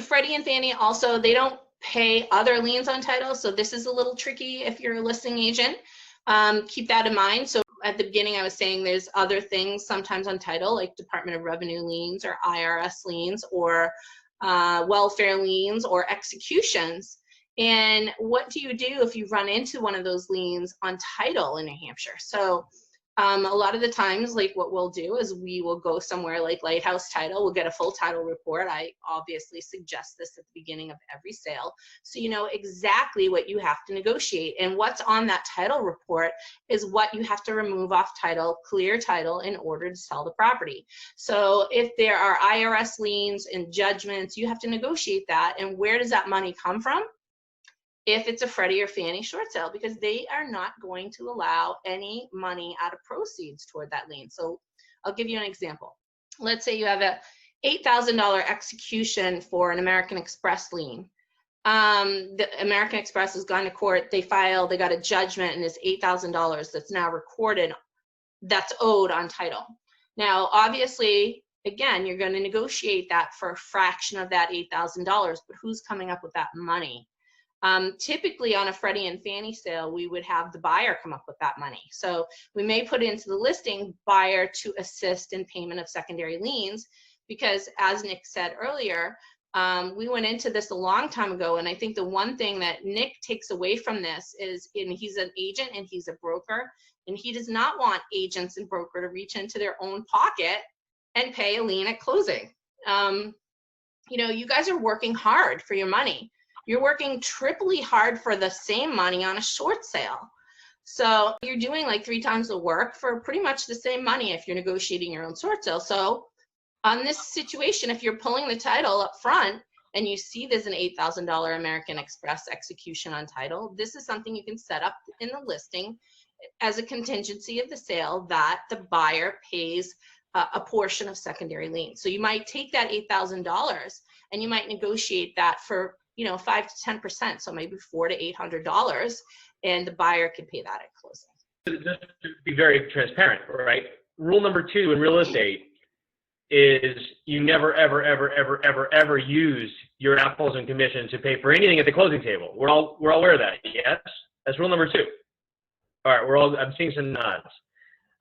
Freddie and Fannie also, they don't pay other liens on title. So this is a little tricky if you're a listing agent. Keep that in mind. So at the beginning, I was saying there's other things sometimes on title, like Department of Revenue liens or IRS liens or welfare liens or executions. And what do you do if you run into one of those liens on title in New Hampshire? So a lot of the times, like what we'll do is we will go somewhere like Lighthouse Title. We'll get a full title report. I obviously suggest this at the beginning of every sale, so you know exactly what you have to negotiate. And what's on that title report is what you have to remove off title, clear title, in order to sell the property. So if there are IRS liens and judgments, you have to negotiate that. And where does that money come from? If it's a Freddie or Fannie short sale, because they are not going to allow any money out of proceeds toward that lien. So I'll give you an example. Let's say you have a $8,000 execution for an American Express lien. The American Express has gone to court, they got a judgment, and it's $8,000 that's now recorded that's owed on title. Now, obviously, again, you're going to negotiate that for a fraction of that $8,000, but who's coming up with that money? Typically on a Freddie and Fannie sale, we would have the buyer come up with that money. So we may put into the listing buyer to assist in payment of secondary liens, because as Nick said earlier, we went into this a long time ago, and I think the one thing that Nick takes away from this is, and he's an agent and he's a broker, and he does not want agents and broker to reach into their own pocket and pay a lien at closing. You know, you guys are working hard for your money. You're working triply hard for the same money on a short sale. So you're doing like 3 times the work for pretty much the same money if you're negotiating your own short sale. So on this situation, if you're pulling the title up front and you see there's an $8,000 American Express execution on title, this is something you can set up in the listing as a contingency of the sale, that the buyer pays a portion of secondary lien. So you might take that $8,000 and you might negotiate that for 5 to 10%, so maybe $400 to $800, and the buyer can pay that at closing. Just to be very transparent, right? Rule number 2 in real estate is you never, ever, ever, ever, ever, ever use your out closing commission to pay for anything at the closing table. We're all aware of that. Yes, that's rule number 2. All right, I'm seeing some nods.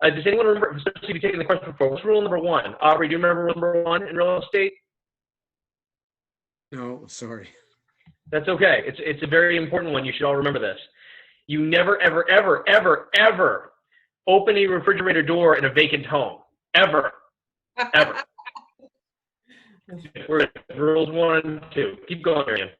Does anyone remember, especially if you've taken the question before, what's rule number 1? Aubrey, do you remember rule number 1 in real estate? No, sorry. That's okay. It's a very important one. You should all remember this. You never, ever, ever, ever, ever open a refrigerator door in a vacant home. Ever. Ever. We're at rules 1 and 2. Keep going, Maryann.